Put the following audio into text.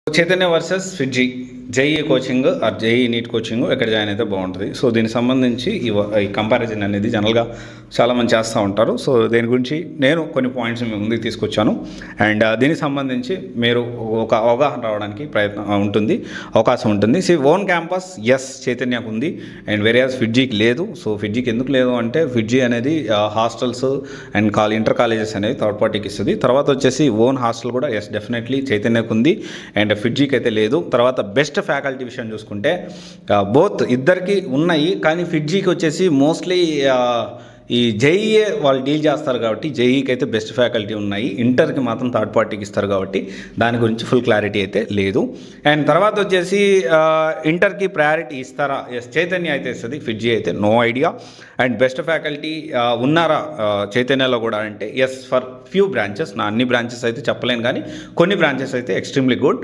Chaitanya versus FIITJEE JEE coaching or JEE NEET coaching ఎక్కడ join అయితే బాగుంటుంది. సో దీనికి సంబంధించి ఈ కంపారిజన్ అనేది జనరల్గా చాలామంది చేస్తూ ఉంటారు. సో దీని గురించి నేను కొన్ని పాయింట్స్ మీ ముందుకు తీసుకొచ్చాను. అండ్ దీనికి సంబంధించి మీరు ఒక అవగాహన రావడానికి అవకాశం ఉంటుంది. ఓన్ క్యాంపస్ ఎస్ చైతన్యకు ఉంది అండ్ వేరేయాస్ ఫిడ్జీకి లేదు. సో ఫిడ్జీకి ఎందుకు లేదు అంటే ఫిడ్జీ అనేది హాస్టల్స్ అండ్ ఇంటర్ కాలేజెస్ అనేవి థర్డ్ పార్టీకి ఇస్తుంది. తర్వాత వచ్చేసి ఓన్ హాస్టల్ కూడా ఎస్ డెఫినెట్లీ చైతన్యకు ఉంది అండ్ ఫిడ్జీకి అయితే లేదు. తర్వాత బెస్ట్ ఫ్యాకల్టీ విషయం చూసుకుంటే బోత్ ఇద్దరికి ఉన్నాయి, కానీ ఫిడ్జీకి వచ్చేసి మోస్ట్లీ ఈ జేఈఏ వాళ్ళు డీల్ చేస్తారు కాబట్టి జేఈకి అయితే బెస్ట్ ఫ్యాకల్టీ ఉన్నాయి. ఇంటర్కి మాత్రం థర్డ్ పార్టీకి ఇస్తారు కాబట్టి దాని గురించి ఫుల్ క్లారిటీ అయితే లేదు. అండ్ తర్వాత వచ్చేసి ఇంటర్కి ప్రయారిటీ ఇస్తారా? ఎస్ చైతన్య అయితే ఇస్తుంది, ఫిడ్జీ అయితే no idea. And best faculty ఉన్నారా చైతన్యలో కూడా అంటే ఎస్ ఫర్ ఫ్యూ బ్రాంచెస్, నా అన్ని బ్రాంచెస్ అయితే చెప్పలేను కానీ కొన్ని బ్రాంచెస్ అయితే ఎక్స్ట్రీమ్లీ గుడ్.